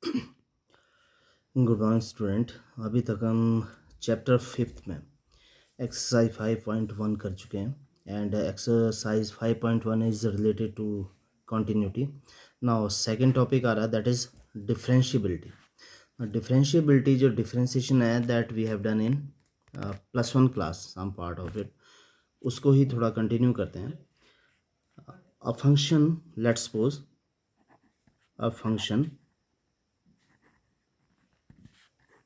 Good morning student. अभी तक हम चैप्टर 5 में एक्सरसाइज 5.1 कर चुके हैं and exercise 5.1 is related to continuity. Now second topic आ रहा है दैट इज डिफरेंशिएबिलिटी। डिफरेंशिएबिलिटी जो डिफरेंशिएशन है that we have done in +1 class, some part of it, उसको ही थोड़ा कंटिन्यू करते हैं। A function, let's suppose a function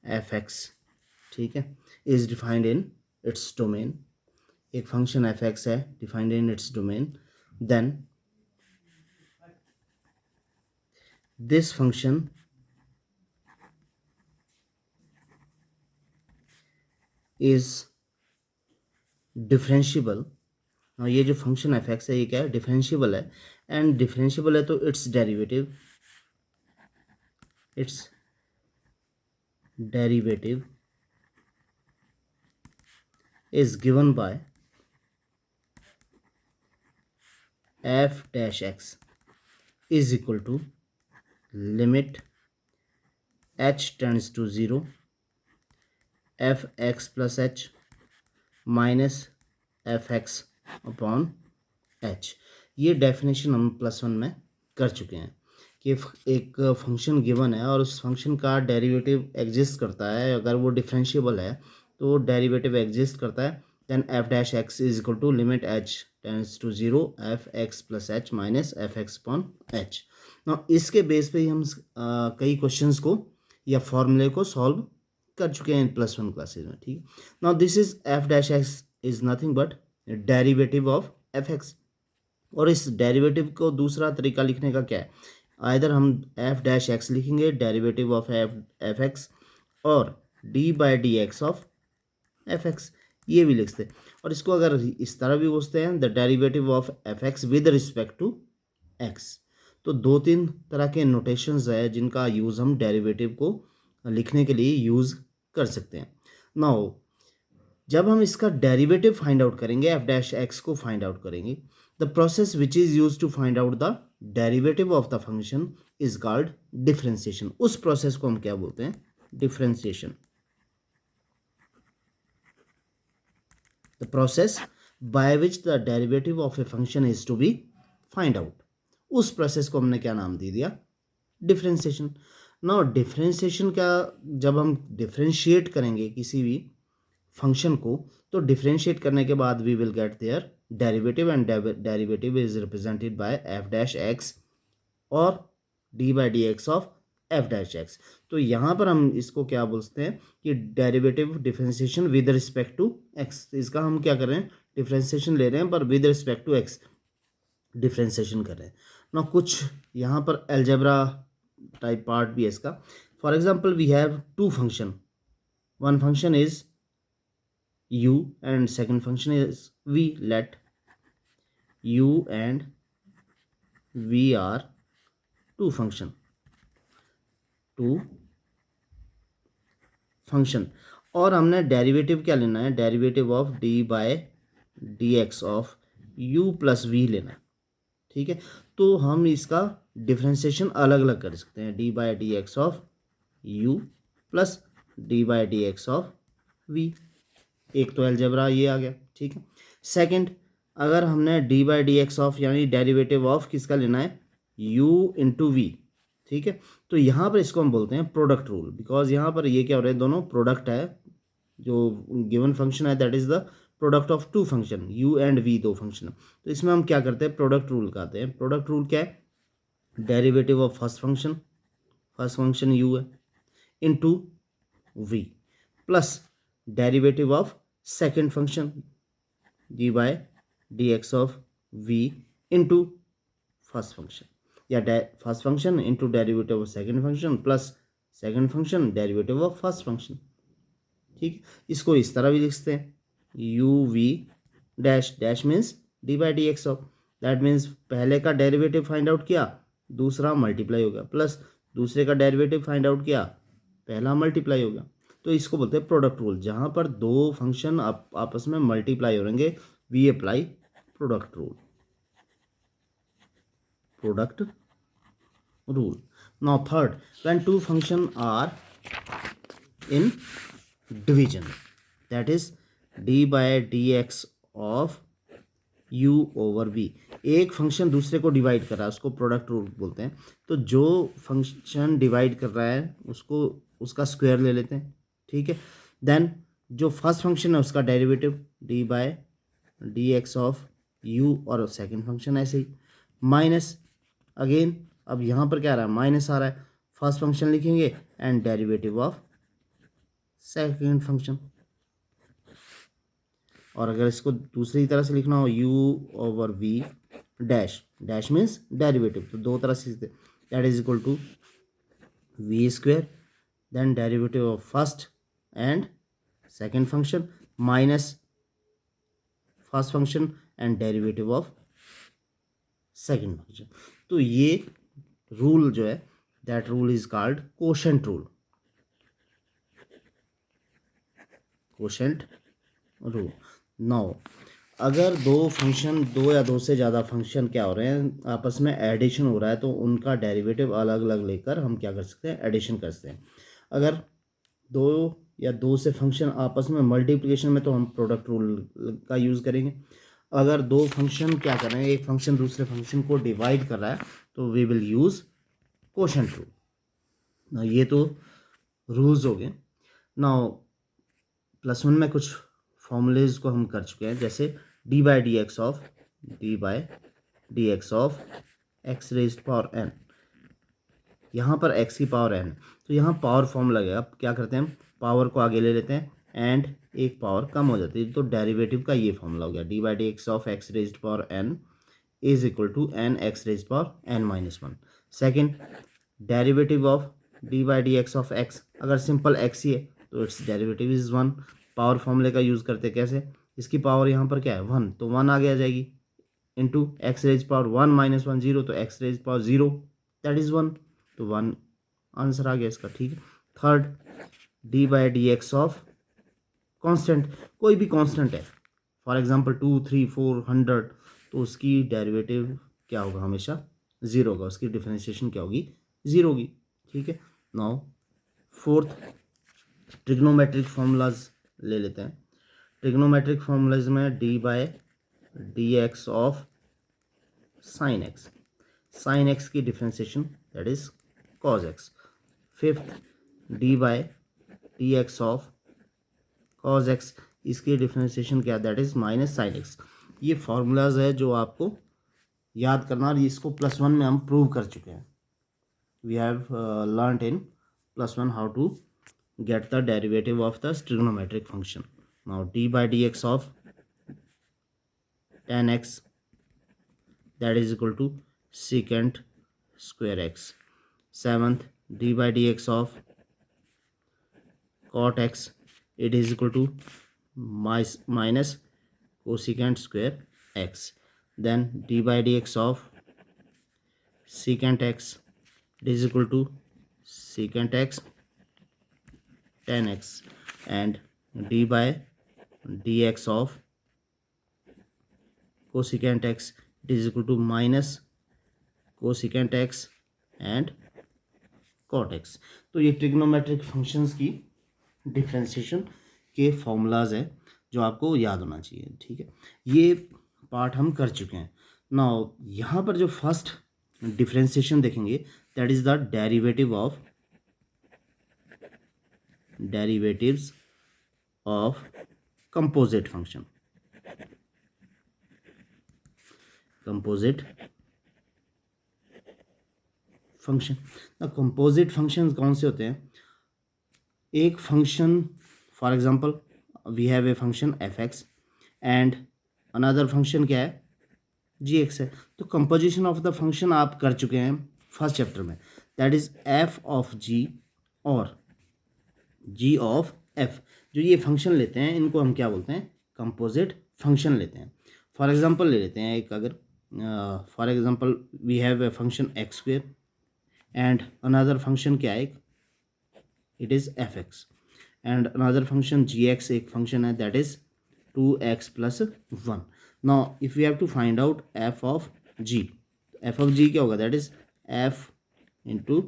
f x, ठीक है, is defined in its domain. एक फंक्शन एफ एक्स है defined in its domain, then this function is differentiable. ये जो फंक्शन एफ एक्स है ये क्या है, डिफरेंशिएबल है। एंड डिफरेंशिएबल है तो it's derivative is given by f dash x is equal to limit h tends to 0 f x plus h minus f x upon h. ये डेफिनेशन हम +1 में कर चुके हैं कि एक फंक्शन गिवन है और उस फंक्शन का डेरिवेटिव एग्जिस्ट करता है, अगर वो डिफरेंशिएबल है तो डेरिवेटिव एग्जिस्ट करता है, then f dash x is equal to limit h tends to 0 f x plus h minus f x upon h. ना इसके बेस पे ही हम कई क्वेश्चंस को या फॉर्मूले को सॉल्व कर चुके हैं +1 क्लासेज में, ठीक है। Now this is F dash x is nothing but derivative of f x. और इस डेरिवेटिव को दूसरा तरीका लिखने का क्या है, आइदर हम एफ डैश एक्स लिखेंगे डेरिवेटिव ऑफ एफ एक्स, और d by d x of f x, ये भी लिखते हैं। और इसको अगर इस तरह भी पूछते हैं the derivative of f x with respect to x. तो दो तीन तरह के नोटेशंस है जिनका यूज़ हम डेरिवेटिव को लिखने के लिए यूज़ कर सकते हैं। नाउ जब हम इसका डेरिवेटिव फाइंड आउट करेंगे, एफ डैश एक्स को फाइंड आउट करेंगे, the process which is use to find out the derivative of the function is called differentiation. उस प्रोसेस को हम क्या बोलते हैं, differentiation. The process by which the derivative of a function is to be find out, उस process को हमने क्या नाम दे दिया, डिफरेंशिएशन। नाउ डिफरेंशिएशन का, जब हम डिफरेंशिएट करेंगे किसी भी फंक्शन को, तो डिफरेंशिएट करने के बाद we will get their derivative, and derivative is represented by f dash x और d by d x of f dash x. तो यहाँ पर हम इसको क्या बोलते हैं कि derivative differentiation with respect to x. इसका हम क्या कर रहे हैं, डिफरेंशिएशन ले रहे हैं पर with respect to x differentiation कर रहे हैं ना। कुछ यहाँ पर एल्जेब्रा टाइप पार्ट भी है इसका। For example we have two function, one function is u and second function is v. Let u and v are two function और हमने डेरिवेटिव क्या लेना है, derivative of d by d x of u plus v लेना है, ठीक है। तो हम इसका डिफरेंशिएशन अलग अलग कर सकते हैं, d by d x of u plus d by d x of v। एक तो अलजेब्रा ये आ गया, ठीक है। सेकंड, अगर हमने D by d x of यानी डेरिवेटिव ऑफ किसका लेना है, u इंटू वी, ठीक है। तो यहाँ पर इसको हम बोलते हैं प्रोडक्ट रूल, बिकॉज यहाँ पर ये क्या हो रहा है, दोनों प्रोडक्ट है। जो गिवन फंक्शन है that is the product of two function, u and v, दो फंक्शन। तो इसमें हम क्या करते हैं, प्रोडक्ट रूल कहते हैं। प्रोडक्ट रूल क्या है, derivative of first function u है into v plus derivative of second function d by d x of v into first function, या first function into derivative of second function plus second function derivative of first function, ठीक। इसको इस तरह भी लिखते हैं, u v dash dash means d by d x of, that means पहले का डेरिवेटिव फाइंड आउट किया, दूसरा मल्टीप्लाई हो गया, प्लस दूसरे का डेरिवेटिव फाइंड आउट किया, पहला मल्टीप्लाई हो गया। तो इसको बोलते हैं प्रोडक्ट रूल, जहाँ पर दो फंक्शन आपस में मल्टीप्लाई हो रहेंगे, we apply product rule. Now third, when two functions are in division, that is d by dx of u over v, एक फंक्शन दूसरे को डिवाइड कर रहा है, उसको प्रोडक्ट रूल बोलते हैं। तो जो फंक्शन डिवाइड कर रहा है उसको उसका स्क्वायर ले लेते हैं, ठीक है। देन जो फर्स्ट फंक्शन है उसका derivative d by d x of u, और सेकेंड फंक्शन ऐसे ही माइनस अगेन, अब यहाँ पर क्या आ रहा है, माइनस आ रहा है, फर्स्ट फंक्शन लिखेंगे and derivative of second function. और अगर इसको दूसरी तरह से लिखना हो, u over v dash, dash means derivative, तो दो तरह से that is equal to v square then derivative of first and second function minus first function and derivative of second function. तो ये रूल जो है, that rule is called quotient rule, quotient rule. Now अगर दो function, दो या दो से ज़्यादा फंक्शन क्या हो रहे हैं, आपस में एडिशन हो रहा है, तो उनका डेरिवेटिव अलग अलग लेकर हम क्या कर सकते हैं, एडिशन कर सकते हैं। अगर दो या दो से फंक्शन आपस में मल्टीप्लिकेशन में, तो हम प्रोडक्ट रूल का यूज़ करेंगे। अगर दो फंक्शन क्या कर रहे हैं, एक फंक्शन दूसरे फंक्शन को डिवाइड कर रहा है, तो we will use quotient rule. ये तो रूल्स हो गए। नाउ प्लस वन में कुछ फॉर्मूलेज को हम कर चुके हैं, जैसे d by d x of x raised power n, यहाँ पर एक्स की पावर एन, तो यहाँ पावर फॉर्म लगेगा। अब क्या करते हैं, पावर को आगे ले लेते हैं एंड एक पावर कम हो जाती है, तो डेरिवेटिव का ये फॉर्मूला हो गया, d by d x of x raised power n is equal to n x raised power n minus one. Second, derivative of d by d x of x, अगर simple x ही है तो it's derivative is one. Power फॉर्मूले का use करते कैसे, इसकी power यहाँ पर क्या है, वन, तो वन आगे आ जाएगी, into x raise power one minus one zero, तो x raise power zero that is one, तो वन आंसर आ गया इसका, ठीक है। Third, d by d x of constant, कोई भी कॉन्स्टेंट है, फॉर एग्जाम्पल 2, 3, 4, 100, तो उसकी डेरिवेटिव क्या होगा, हमेशा ज़ीरो होगा, उसकी डिफरेंशिएशन क्या होगी, ज़ीरो होगी, ठीक है। नाउ फोर्थ, ट्रिग्नोमेट्रिक फॉर्मूलाज ले लेते हैं। ट्रिग्नोमेट्रिक फॉर्मूलाज में d by d x of sine x की differentiation that is cos x. Fifth, d by d x of cos x, इसकी डिफरेंशिएशन क्या, that is minus sine x. ये formulas है जो आपको याद करना, और इसको प्लस वन में हम प्रूव कर चुके हैं। We have learn in plus one how to get the derivative of the trigonometric function. Now d by dx of tan x, that is equal to secant square x. Seventh, d by dx of cot x, it is equal to minus cosecant square x. Then d by dx of secant x, it is equal to secant x tan x, and d by dx of cosecant x, it is equal to minus cosecant x and cot x। तो ये trigonometric functions की differentiation के formulas है जो आपको याद होना चाहिए, ठीक है। ये पार्ट हम कर चुके हैं। नाउ यहाँ पर जो फर्स्ट डिफ्रेंशिएशन देखेंगे, that is the derivatives of composite function। ना कंपोजिट फंक्शंस कौन से होते हैं, एक function, for example we have a function f x and another function क्या है, जी एक्स है। तो कंपोजिशन ऑफ द फंक्शन आप कर चुके हैं फर्स्ट चैप्टर में, दैट इज एफ ऑफ जी और जी ऑफ एफ। जो ये फंक्शन लेते हैं इनको हम क्या बोलते हैं, कंपोजिट फंक्शन लेते हैं। फॉर एग्जांपल ले लेते हैं एक, अगर for example we have a function x square and another function क्या है, it is f x, and another function g x, एक फंक्शन है that is 2x plus one. Now if we have to find out f of g, f of g क्या होगा, that is f into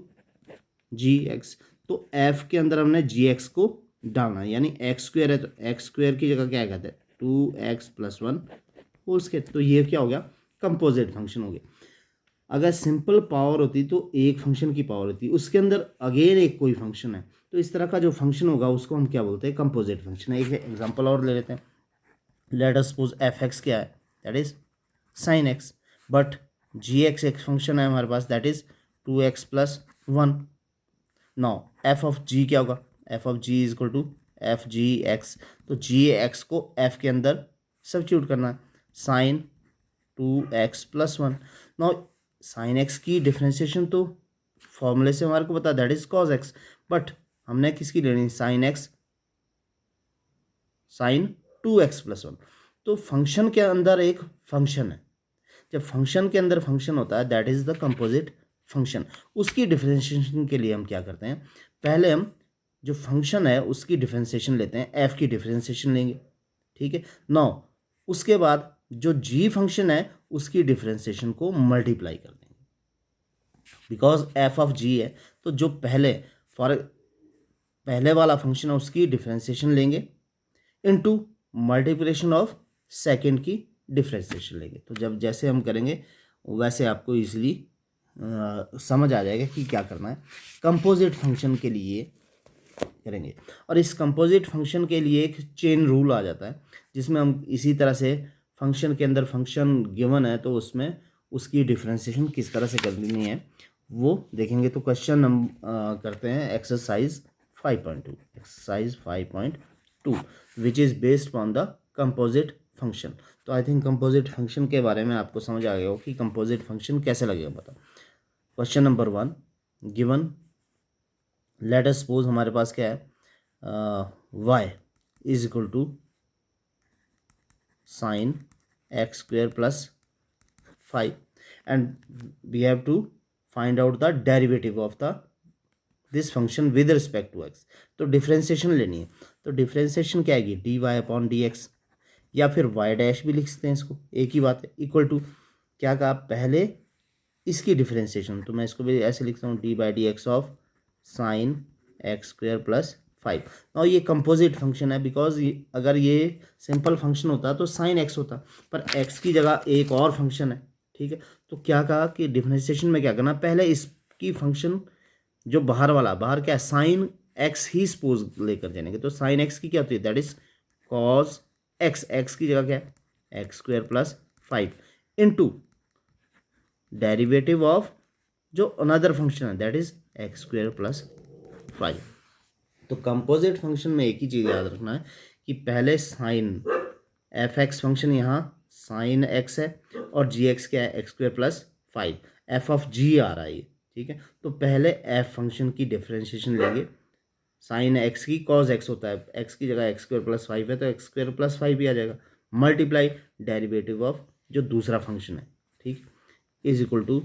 g x, तो f के अंदर हमने जी x को डालना है, यानी एक्स स्क्वेयर है तो एक्स स्क्वेयर की जगह क्या कहते हैं 2x+1 होल स्क्वायर। तो ये क्या हो गया, कंपोजिट फंक्शन हो गया। अगर सिंपल पावर होती तो एक फंक्शन की पावर होती, उसके अंदर अगेन एक कोई फंक्शन है, तो इस तरह का जो फंक्शन होगा उसको हम क्या बोलते हैं, कंपोजिट फंक्शन। एक एग्जांपल और ले लेते हैं। Let us suppose f x क्या है, that is sine x, but g x एक फंक्शन है हमारे पास, that is 2x+1। Now f of g क्या होगा, f of g is equal to f g x, तो जी एक्स को एफ के अंदर सब्स्टिट्यूट करना है, sine 2x+1। Now sine x की डिफ्रेंशिएशन तो फॉर्मूले से हमारे को पता है, that is cos x, but हमने किसकी लेनी, साइन एक्स, साइन 2x+1। तो फंक्शन के अंदर एक फंक्शन है, जब फंक्शन के अंदर फंक्शन होता है that is the composite function. उसकी डिफ्रेंशिएशन के लिए हम क्या करते हैं, पहले हम जो फंक्शन है उसकी डिफ्रेंशिएशन लेते हैं, एफ की डिफ्रेंशिएशन लेंगे, ठीक है। नाउ उसके बाद जो जी फंक्शन है उसकी डिफ्रेंशिएशन को मल्टीप्लाई कर देंगे, बिकॉज एफ ऑफ जी है, तो जो पहले वाला फंक्शन है उसकी डिफ्रेंशिएशन लेंगे इनटू मल्टीप्लिकेशन ऑफ सेकंड की डिफ्रेंशिएशन लेंगे। तो जब जैसे हम करेंगे वैसे आपको इजीली समझ आ जाएगा कि क्या करना है। कंपोजिट फंक्शन के लिए करेंगे, और इस कंपोजिट फंक्शन के लिए एक चेन रूल आ जाता है, जिसमें हम इसी तरह से फंक्शन के अंदर फंक्शन गिवन है तो उसमें उसकी डिफ्रेंशिएशन किस तरह से करनी है वो देखेंगे। तो क्वेश्चन हम करते हैं exercise 5.2, exercise 5.2 which is based on the composite function. तो आई थिंक कंपोजिट फंक्शन के बारे में आपको समझ आ गया हो कि कंपोजिट फंक्शन कैसे लगेगा, बताओ। Question number 1 given, let us suppose हमारे पास क्या है, y is equal to sine x² + 5 and we have to find out the derivative of the this function with respect to x। तो डिफ्रेंशिएशन लेनी है, तो डिफ्रेंशिएशन क्या आएगी, dy/dx, या फिर y डैश भी लिख सकते हैं इसको, एक ही बात है, इक्वल टू क्या कहा पहले इसकी डिफ्रेंशिएशन, तो मैं इसको भी ऐसे लिखता हूँ d/dx ऑफ साइन x² + 5। और ये कंपोजिट फंक्शन है, बिकॉज अगर ये सिंपल फंक्शन होता तो साइन एक्स होता, पर x की जगह एक और फंक्शन है, ठीक है। तो क्या कहा कि डिफ्रेंशिएशन में क्या करना, पहले इसकी फंक्शन जो बाहर वाला, बाहर क्या है साइन एक्स ही सपोज लेकर जाएंगे, तो साइन एक्स की क्या होती है, that is cos x, x की जगह क्या है x² + 5 इनटू डेरिवेटिव ऑफ जो अनदर फंक्शन है दैट इज x² + 5। तो कंपोजिट फंक्शन में एक ही चीज़ याद रखना है कि पहले साइन एफ एक्स फंक्शन यहाँ साइन एक्स है और जी एक्स क्या है x² + 5, एफ ऑफ जी आ रहा है ये, ठीक है। तो पहले एफ फंक्शन की डिफ्रेंशिएशन लेंगे, साइन एक्स की कॉज एक्स होता है, एक्स की जगह x² + 5 है तो x² + 5 भी आ जाएगा, मल्टीप्लाई डेरिवेटिव ऑफ जो दूसरा फंक्शन है, ठीक, is equal to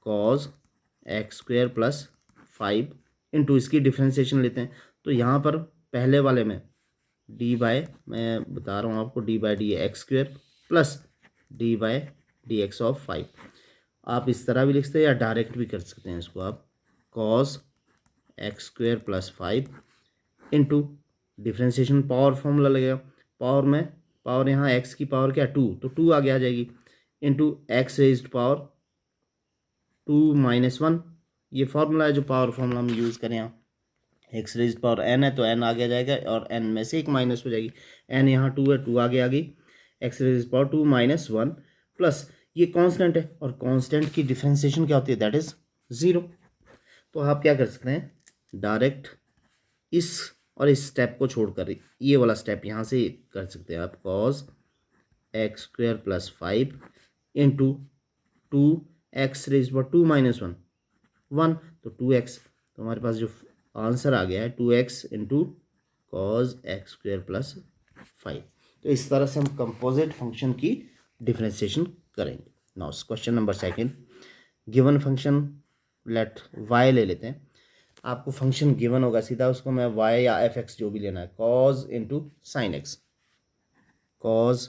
cos x² + 5 into इसकी डिफ्रेंशिएशन लेते हैं। तो यहाँ पर पहले वाले में मैं बता रहा हूँ आपको d/dx² प्लस d/dx ऑफ 5, आप इस तरह भी लिख सकते हैं या डायरेक्ट भी कर सकते हैं इसको आप, cos x² + 5 into differentiation power formula लगेगा, पावर में पावर यहाँ x की पावर क्या 2, तो 2 आगे आ जाएगी, इंटू x⁻² 2 - 1, ये फार्मूला है जो पावर फॉर्मूला हम यूज़ करें यहाँ, x⁻n है तो n आगे आ जाएगा और n में से एक माइनस हो जाएगी, n यहाँ 2 है, 2 आगे आ गई, x⁻² 2 - 1 प्लस ये कांस्टेंट है और कांस्टेंट की डिफ्रेंशिएशन क्या होती है, दैट इज 0। तो आप क्या कर सकते हैं, डायरेक्ट इस और इस स्टेप को छोड़कर ये वाला स्टेप यहाँ से कर सकते हैं आप, cos x² + 5 इंटू 2x⁻² 2 - 1 1, तो 2x, तो हमारे पास जो आंसर आ गया है 2x इंटू कॉज x² + 5। तो इस तरह से हम कंपोजिट फंक्शन की डिफ्रेंशिएशन करेंगे। Now question number 2, given function let y ले लेते हैं, आपको फंक्शन गिवन होगा सीधा उसको मैं y या एफ एक्स जो भी लेना है, cos into sine x, cos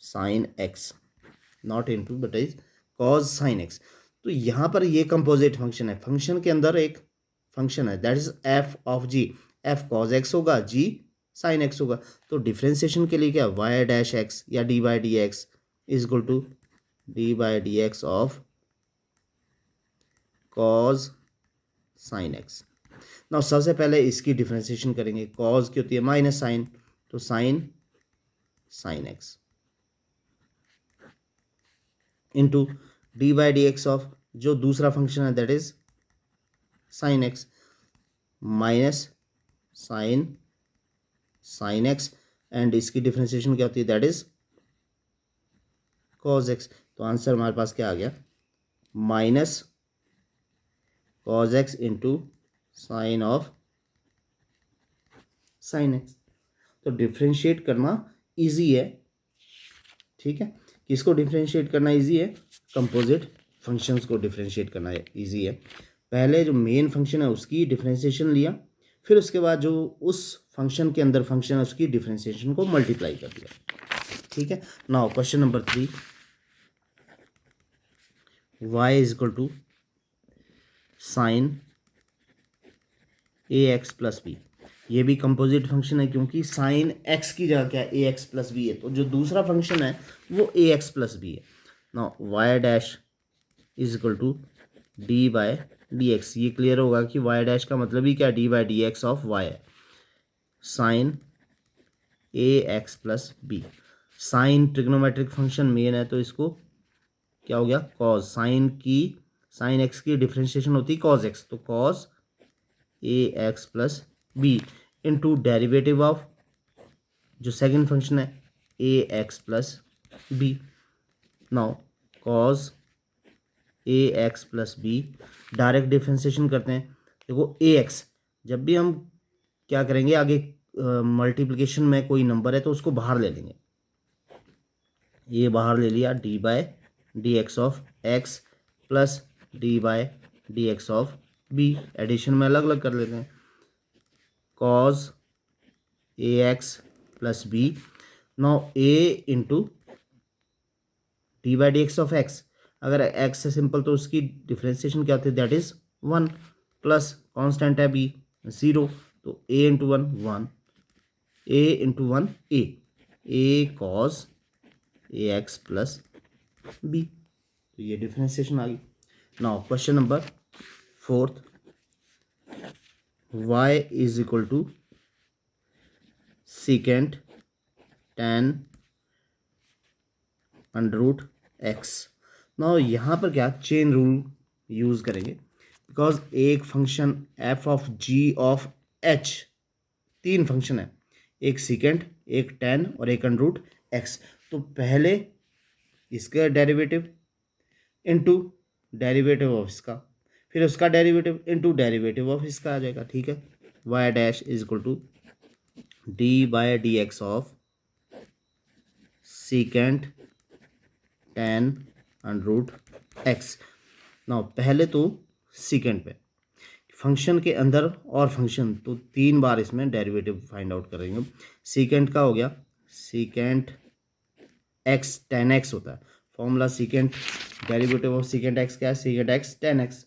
sine x, not into but is cos sign x. तो यहाँ पर ये कंपोजिट फंक्शन है, फंक्शन के अंदर एक फंक्शन है that is f of g, f cos x होगा, जी साइन एक्स होगा। तो डिफ्रेंसिएशन के लिए क्या, वाई डैश एक्स या d by d x is equal to d by d x of cos sine x. ना सबसे पहले इसकी डिफ्रेंसिएशन करेंगे, कॉज की होती है माइनस साइन, तो sine sine x into d by d x of जो दूसरा फंक्शन है that is sine x minus sine sine x, and इसकी डिफ्रेंसिएशन क्या होती है दैट इज कॉज एक्स। तो आंसर हमारे पास क्या आ गया, minus cos x into sine of sine x. तो डिफ्रेंशिएट करना इजी है, ठीक है। किसको डिफ्रेंशिएट करना इजी है, कंपोजिट फंक्शंस को डिफ्रेंशिएट करना इजी है। पहले जो मेन फंक्शन है उसकी डिफ्रेंशिएशन लिया, फिर उसके बाद जो उस फंक्शन के अंदर फंक्शन है उसकी डिफ्रेंशिएशन को मल्टीप्लाई कर दिया, ठीक है। Now question number 3, y is equal to sine a x plus b. ये भी कंपोजिट फंक्शन है क्योंकि साइन एक्स की जगह क्या है, ए एक्स प्लस बी है, तो जो दूसरा फंक्शन है वो ए एक्स प्लस बी है। Now y dash is equal to d by d x. ये क्लियर होगा कि वाई डैश का मतलब ही क्या, d by d x of y है, sine a x plus b. Sine trigonometric function मेन है तो इसको क्या हो गया, कॉज, साइन एक्स की डिफ्रेंशिएशन होती है कॉज एक्स, तो cos a x plus b into derivative of जो सेकंड फंक्शन है a x plus b. Now cos a x plus b, direct differentiation करते हैं। देखो ए एक्स जब भी हम क्या करेंगे आगे, मल्टीप्लिकेशन में कोई नंबर है तो उसको बाहर ले लेंगे, ये बाहर ले लिया, d by d x of x plus d by d x of b, addition में अलग अलग कर लेते हैं, cos a x plus b. Now a into d by d x of x, अगर एक्स से सिंपल तो उसकी डिफ्रेंसिएशन क्या होती है दैट इज 1 प्लस कांस्टेंट है बी 0, तो a into one one, a into one a cos a x plus b, तो ये डिफ्रेंसिएशन आ गई। Now question number 4, y is equal to secant tan under root x. Now यहाँ पर क्या chain rule use करेंगे, because एक function f of g of h, तीन फंक्शन है, एक सीकेंट, एक tan और एक अंडर रूट एक्स। तो पहले इसका डेरिवेटिव इनटू डेरिवेटिव ऑफ इसका, फिर उसका डेरिवेटिव इनटू डेरिवेटिव ऑफ इसका आ जाएगा, ठीक है। Y dash is equal to d by d x of secant tan under root x. Now पहले तो सीकेंट पे फंक्शन के अंदर और फंक्शन, तो 3 बार इसमें डेरिवेटिव फाइंड आउट करेंगे। सीकेंट का हो गया, सीकेंट एक्स tan एक्स होता है, formula secant derivative of secant x क्या है, सीकेंट एक्स tan एक्स,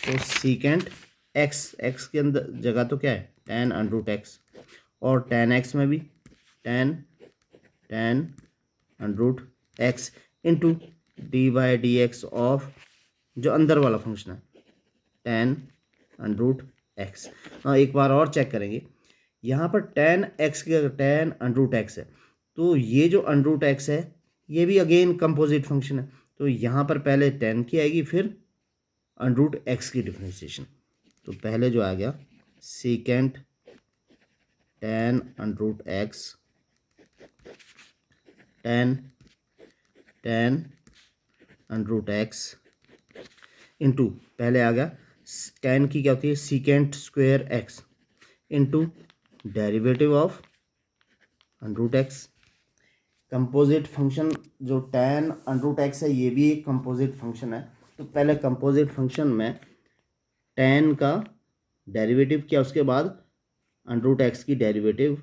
तो सीकेंट एक्स, एक्स के अंदर जगह तो क्या है tan अंडर रूट एक्स, और tan एक्स में भी tan under root x into d by d x of जो अंदर वाला फंक्शन है tan अंडर रूट एक्स। हाँ एक बार और चेक करेंगे, यहाँ पर tan एक्स की अगर tan अंडर रूट एक्स है तो ये जो अंडर रूट एक्स है ये भी अगेन कंपोजिट फंक्शन है, तो यहाँ पर पहले tan की आएगी फिर अंडर रूट एक्स की डिफ्रेंशिएशन। तो पहले जो आ गया secant tan under root x tan under root x into पहले आ गया tan की क्या होती है secant square x into derivative of under root x. Composite function जो tan अंडर रूट एक्स है ये भी एक कंपोजिट फंक्शन है, तो पहले कंपोजिट फंक्शन में tan का डेरिवेटिव किया, उसके बाद अंडर रूट एक्स की डेरिवेटिव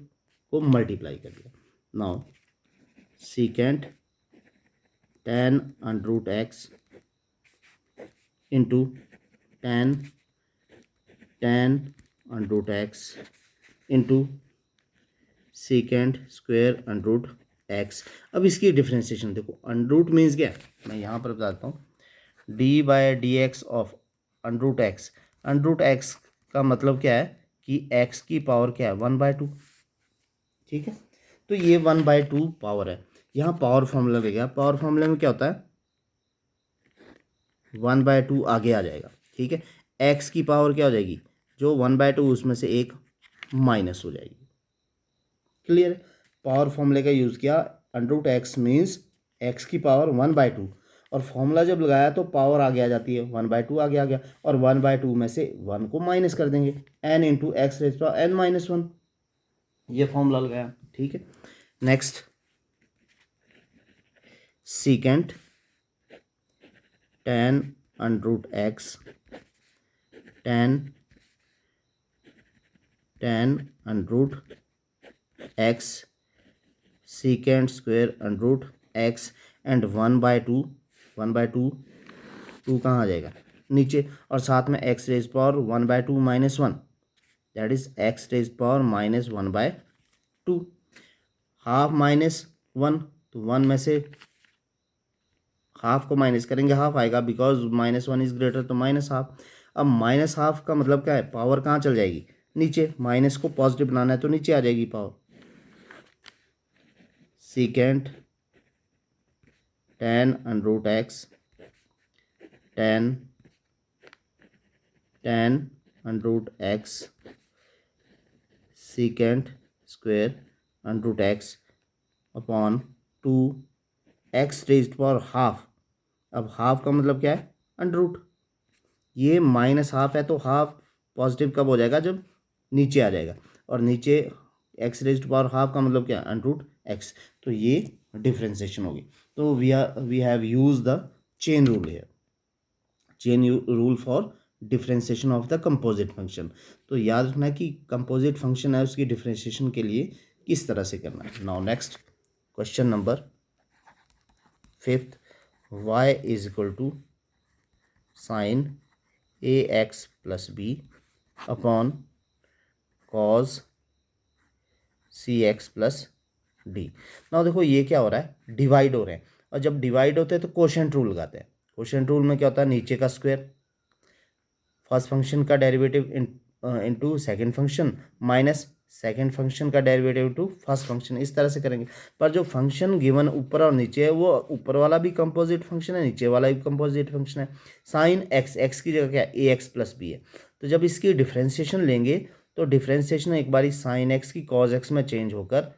को मल्टीप्लाई कर दिया। Now secant tan under root x into tan tan under root x into second square under root x. अब इसकी डिफ्रेंसिएशन देखो, अंडर रूट मीन्स क्या है, मैं यहाँ पर बताता हूँ, d by d x of under root x. Under root x का मतलब क्या है कि एक्स की पावर क्या है 1/2, ठीक है। तो ये 1/2 पावर है। यहाँ पावर फॉर्मूला ले गया, पावर फॉर्मूले में क्या होता है 1/2 आगे आ जाएगा, ठीक है। एक्स की पावर क्या हो जाएगी, जो 1/2 उसमें से एक माइनस हो जाएगी। क्लियर है। पावर फॉर्मूले का यूज़ किया, under root x means x की पावर 1/2, और फॉर्मूला जब लगाया तो पावर आगे आ जाती है, 1/2 आगे आ गया, और 1/2 में से 1 को माइनस कर देंगे, n into x raise power n-1, ये फॉर्मूला लगाया, ठीक है। Next, secant tan under root x, tan under root x secant square under root x and 1/2, 1/2 two कहाँ आ जाएगा नीचे, और साथ में x raise power 1/2 minus 1, that is x raise power minus 1/2। Half minus 1, तो 1 में से हाफ को माइनस करेंगे, हाफ आएगा, बिकॉज -1 इज ग्रेटर तो माइनस हाफ। अब माइनस हाफ का मतलब क्या है, पावर कहाँ चल जाएगी नीचे, माइनस को पॉजिटिव बनाना है तो नीचे आ जाएगी power. Secant tan under root x, tan under root x secant square under root x upon 2 x raised power half. अब हाफ का मतलब क्या है अंडर रूट, ये माइनस हाफ है तो हाफ पॉजिटिव कब हो जाएगा, जब नीचे आ जाएगा, और नीचे एक्स रेज्ड पावर हाफ का मतलब क्या है अंडर रूट एक्स। तो ये डिफ्रेंसिएशन होगी। तो we have use the chain rule है, chain rule for differentiation of the composite function. तो याद रखना कि कंपोजिट फंक्शन है उसकी डिफ्रेंसिएशन के लिए किस तरह से करना है। Now next question number 5th, y is equal to sine a x plus b upon cos c x plus d. Now देखो ये क्या हो रहा है, डिवाइड हो रहे हैं, और जब डिवाइड होते हैं तो कोशेंट रूल लगाते हैं। कोशेंट रूल में क्या होता है, नीचे का स्क्वायर फर्स्ट फंक्शन का derivative into second function minus second function का डेरिवेटिव टू फर्स्ट फंक्शन, इस तरह से करेंगे। पर जो फंक्शन गिवन ऊपर और नीचे है, वो ऊपर वाला भी कंपोजिट फंक्शन है, नीचे वाला भी कंपोजिट फंक्शन है। साइन एक्स, एक्स की जगह क्या है ए एक्स प्लस बी है, तो जब इसकी डिफ्रेंसिएशन लेंगे तो डिफ्रेंसिएशन एक बारी साइन एक्स की कॉज एक्स में चेंज होकर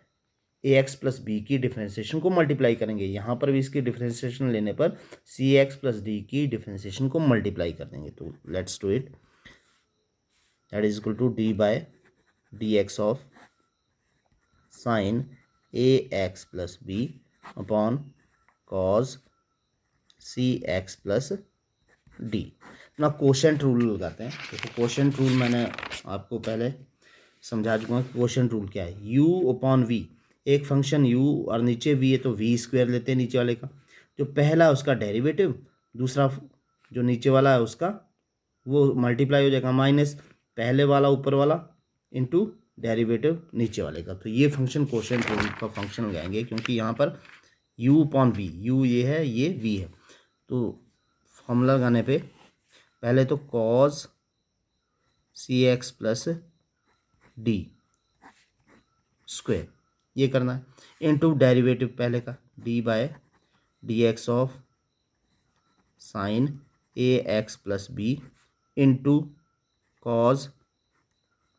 ए एक्स प्लस बी की डिफ्रेंसिएशन को मल्टीप्लाई करेंगे। यहाँ पर भी इसकी डिफ्रेंसिएशन लेने पर सी एक्स प्लस डी की डिफ्रेंसिएशन को मल्टीप्लाई कर देंगे। तो let's do it, that is equal to d by d x of sine a x plus b upon cos c x plus d. ना कोशेंट रूल लगाते हैं। देखो quotient rule मैंने आपको पहले समझा चुका हूँ कि कोशेंट रूल क्या है, u अपॉन वी, एक फंक्शन u और नीचे v है तो v स्क्वायर लेते हैं नीचे वाले का, जो पहला है उसका डेरिवेटिव, दूसरा जो नीचे वाला है उसका वो मल्टीप्लाई हो जाएगा, माइनस पहले वाला ऊपर वाला इंटू डेरिवेटिव नीचे वाले का। तो ये फंक्शन कोशेंट रूल का फंक्शन लगाएंगे, क्योंकि यहाँ पर u अपॉन v, u ये है ये v है। तो फॉर्मूला लगाने पे पहले तो cos c x plus d square ये करना है, इनटू डेरिवेटिव पहले का d by d x of sine a x plus b into cos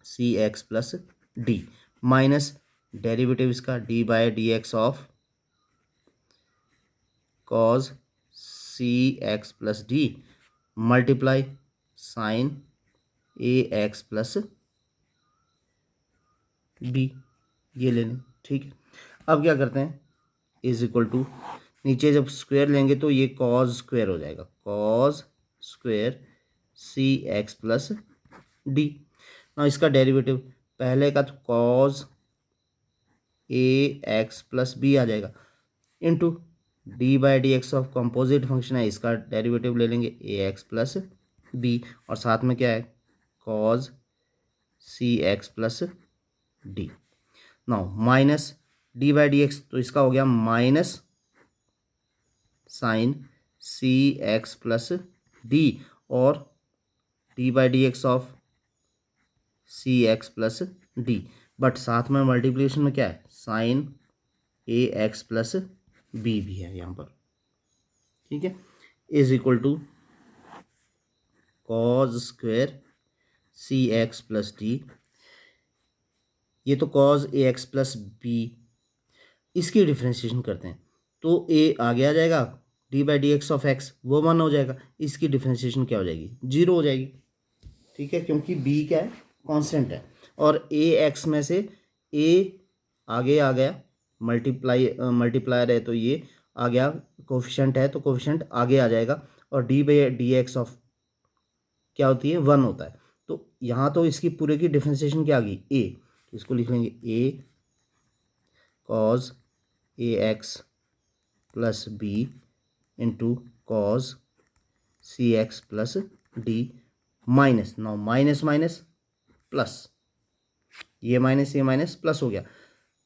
c x plus d minus derivative इसका d by d x of cos c x plus d multiply sine a x plus b, ये ले लें, ठीक है। अब क्या करते हैं, इज इक्वल टू नीचे जब स्क्वायर लेंगे तो ये कॉज स्क्वायर हो जाएगा, कॉज स्क्वायर सी एक्स प्लस डी। ना इसका डेरिवेटिव पहले का तो cos a x plus B आ जाएगा, into d by d x of composite function है, इसका डेरिवेटिव ले लेंगे ए एक्स प्लस बी, और साथ में क्या है cos c x plus d. Now minus d by d x, तो इसका हो गया minus sine c x plus d, और d by d x of c x plus d, but साथ में मल्टीप्लिकेशन में क्या है, sine a x plus b भी है यहाँ पर, ठीक है, is equal to cos square c x plus d. ये तो cos a x plus b, इसकी डिफ्रेंशिएशन करते हैं तो ए आगे आ जाएगा, D by d x of x वो 1 हो जाएगा, इसकी डिफ्रेंशिएशन क्या हो जाएगी, 0 हो जाएगी, ठीक है, क्योंकि बी क्या है, कांस्टेंट है, और ए एक्स में से ए आगे आ गया, मल्टीप्लायर है तो ये आ गया, कोफिशिएंट है तो कोफिशिएंट आगे आ जाएगा, और d by d x of क्या होती है, 1 होता है, तो यहाँ तो इसकी पूरे की डिफ्रेंशिएशन क्या आ गई, ए, तो इसको लिख लेंगे a cos a x plus b into cos c x plus d minus, now minus minus plus, ये माइनस प्लस हो गया।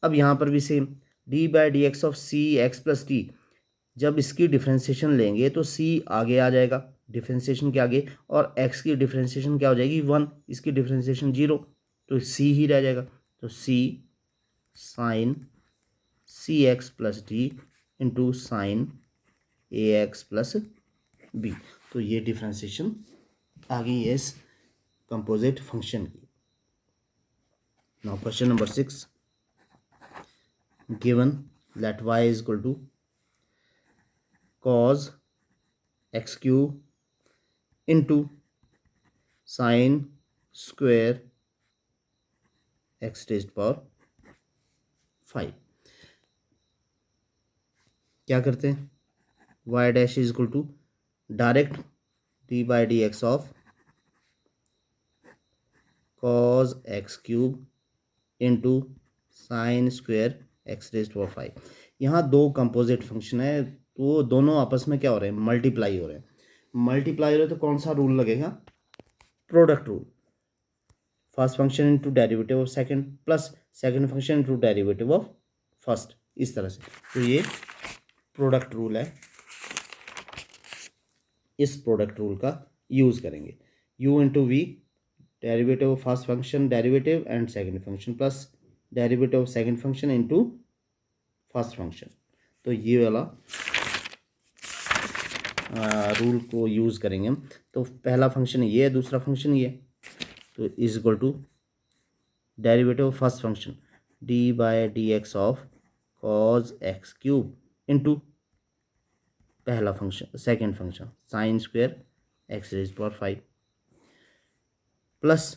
अब यहाँ पर भी same, d by d x of c x plus d, जब इसकी डिफ्रेंशिएशन लेंगे तो सी आगे आ जाएगा डिफ्रेंशिएशन के आगे, और एक्स की डिफ्रेंशिएशन क्या हो जाएगी, 1, इसकी डिफ्रेंशिएशन 0, तो सी ही रह जाएगा, तो c sine c x plus d into sine a x plus b, तो ये डिफ्रेंशिएशन आ गई है इस कंपोजिट फंक्शन की। Now question number 6, given let y is equal to cos x cube into sine square x raised power 5, क्या करते हैं, y dash is equal to direct d by d x of cos x cube into sine square x raised power 5। यहाँ दो composite function है तो दोनों आपस में क्या हो रहे हैं, मल्टीप्लाई हो रहे हैं, मल्टीप्लाई हो रहे हैं तो कौन सा रूल लगेगा, product rule, first function into derivative of second plus second function into derivative of first, इस तरह से, तो ये प्रोडक्ट रूल है, इस प्रोडक्ट रूल का यूज करेंगे, u into v derivative of first function derivative and second function plus derivative of second function into first function, तो ये वाला रूल को यूज़ करेंगे हम। तो पहला फंक्शन ये है, दूसरा फंक्शन ये है, तो is equal to derivative of first function d by d x of cos x cube into पहला function second function sine square x raise power 5 plus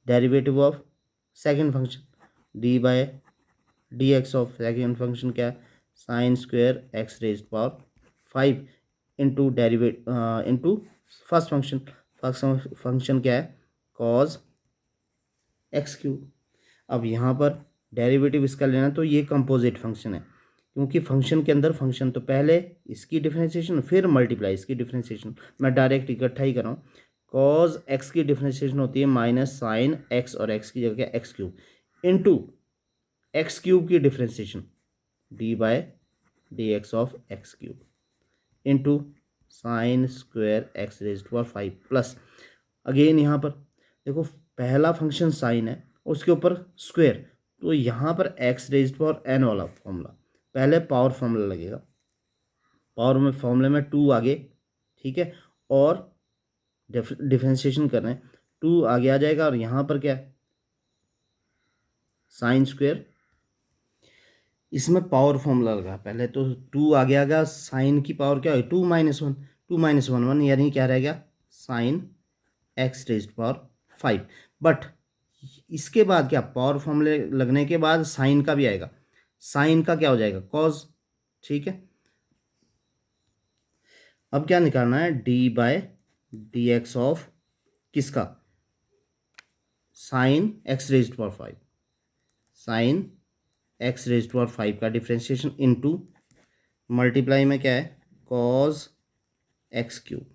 derivative of second function d by d x of second function क्या है, sine square x raise power 5 into into first function क्या है, cos x cube. अब यहाँ पर derivative इसका लेना तो ये कंपोजिट फंक्शन है, क्योंकि फंक्शन के अंदर फंक्शन तो पहले इसकी डिफरेंशिएशन फिर मल्टीप्लाई इसकी डिफरेंशिएशन, मैं डायरेक्ट इकट्ठा ही कर रहा हूँ, कॉज एक्स की डिफरेंशिएशन होती है माइनस साइन एक्स और एक्स की जगह x cube into x cube की differentiation d by d x of x cube into sine square x raised power 5 plus again यहाँ पर देखो पहला फंक्शन साइन है उसके ऊपर स्क्वेयर, तो यहाँ पर एक्स रेज़्ड पावर एन वाला फॉर्मूला, पहले पावर फॉर्मूला लगेगा, पावर में फॉर्मूले में 2 आगे, ठीक है, और डिफरेंशिएशन कर रहे हैं 2 आगे आ जाएगा, और यहाँ पर क्या है साइन स्क्वेयर, इसमें पावर फॉर्मूला लगा, पहले तो 2 आगे आ गया, साइन की पावर क्या है 2 माइनस 1, 2 माइनस 1 1, यानी क्या रह गया sign x raised power 5, but इसके बाद क्या पावर फॉर्मूले लगने के बाद साइन का भी आएगा, साइन का क्या हो जाएगा कॉज, ठीक है। अब क्या निकालना है d by d x of किसका, sine x raised power 5, sine x raised power 5 का डिफरेंशिएशन इनटू मल्टीप्लाई में क्या है कॉज एक्स क्यूब,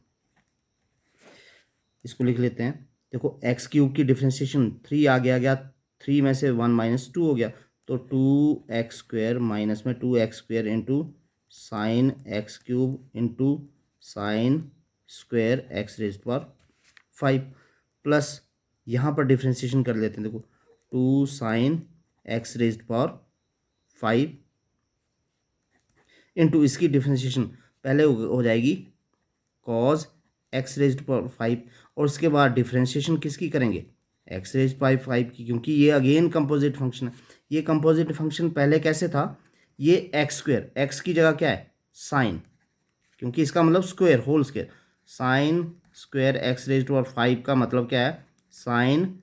इसको लिख लेते हैं, देखो एक्स क्यूब की डिफ्रेंशिएशन 3 आ गया 3 में से 1 माइनस 2 हो गया, तो 2x² माइनस में 2x² into sine x cube into sine square x raise power 5 plus यहाँ पर डिफ्रेंशिएशन कर लेते हैं। देखो 2 sine x raise power 5 into इसकी डिफ्रेंशिएशन पहले हो जाएगी कॉज एक्स रेज पावर 5 और उसके बाद डिफ्रेंशिएशन किसकी करेंगे, एक्स रेज पावर 5 की, क्योंकि ये अगेन कंपोजिट फंक्शन है। ये कंपोजिट फंक्शन पहले कैसे था, ये एक्स स्क्वेयर, एक्स की जगह क्या है साइन, क्योंकि इसका मतलब square whole square, sine square x raise power 5 का मतलब क्या है साइन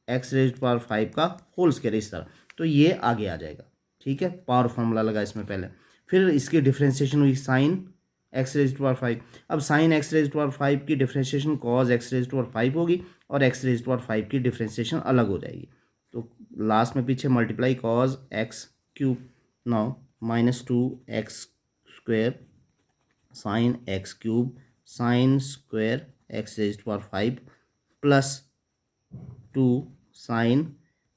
एक्स रेज पावर 5 का होल स्क्वेयर, इस तरह। तो ये आगे आ जाएगा, ठीक है, पावर फॉर्मूला लगा इसमें पहले, फिर इसकी डिफ्रेंशिएशन हुई साइन एक्स रेज पावर 5। अब साइन एक्स रेज पावर 5 की differentiation cos x raise power 5 होगी और एक्स रेज पावर 5 की डिफ्रेंशिएशन अलग हो जाएगी। तो लास्ट में पीछे multiply cos x cube now minus 2x² sine x cube sine square x raise power 5 plus 2 sine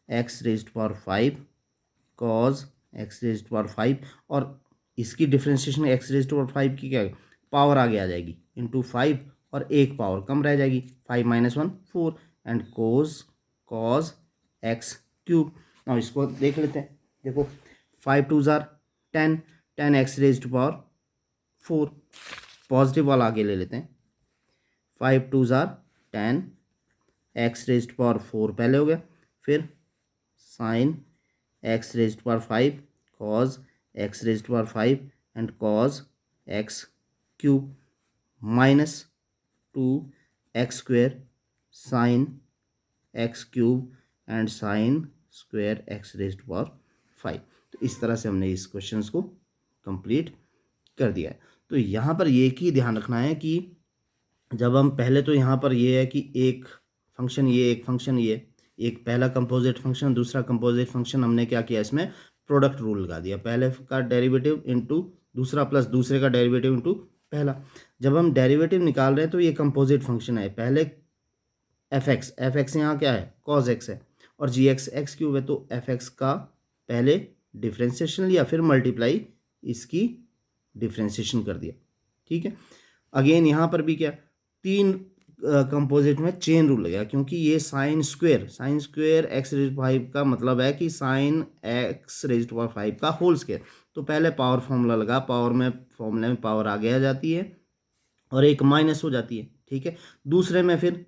x raise power 5 cos x raise power 5 और इसकी डिफ्रेंशिएशन एक्स रेज पावर 5 की क्या पावर आगे आ जाएगी इंटू 5 और एक पावर कम रह जाएगी, 5 minus 1 4 and cos x cube. अब इसको देख लेते हैं। देखो 5 2 जार 10, 10 एक्स रेज पावर 4, पॉजिटिव वाला आगे ले लेते हैं। 5 2 जार 10 एक्स रेज पावर 4 पहले हो गया, फिर sine x raise power 5 cos x raise power 5 and cos x cube minus 2x² sine x cube and sine square x raise power 5। तो इस तरह से हमने इस क्वेश्चन को कंप्लीट कर दिया है। तो यहाँ पर ये की ध्यान रखना है कि जब हम पहले तो यहाँ पर ये है कि एक फंक्शन ये एक फंक्शन ये एक पहला कंपोजिट फंक्शन दूसरा कंपोजिट फंक्शन, हमने क्या किया इसमें प्रोडक्ट रूल लगा दिया, पहले का डेरिवेटिव इंटू दूसरा प्लस दूसरे का डेरिवेटिव इंटू पहला। जब हम डेरिवेटिव निकाल रहे हैं तो ये कंपोजिट फंक्शन है, पहले एफ एक्स यहाँ क्या है कॉज एक्स है और जी एक्स एक्स क्यूब है, तो एफ एक्स का पहले डिफ्रेंशिएशन लिया फिर मल्टीप्लाई इसकी डिफ्रेंशिएशन कर दिया, ठीक है। अगेन यहाँ पर भी क्या तीन कंपोजिट में चेन रूल लगेगा, क्योंकि ये sine square x raise power 5 का मतलब है कि साइन एक्स रेज पावर 5 का होल स्क्वेयर। तो पहले पावर फॉर्मूला लगा, पावर में फॉर्मूले में पावर आगे आ जाती है और एक माइनस हो जाती है, ठीक है। दूसरे में फिर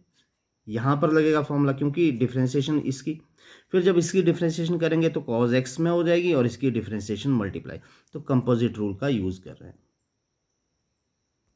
यहाँ पर लगेगा फॉर्मूला, क्योंकि डिफ्रेंशिएशन इसकी, फिर जब इसकी डिफ्रेंशिएशन करेंगे तो कॉज एक्स में हो जाएगी और इसकी डिफ्रेंशिएशन मल्टीप्लाई। तो कंपोजिट रूल का यूज़ कर रहे हैं।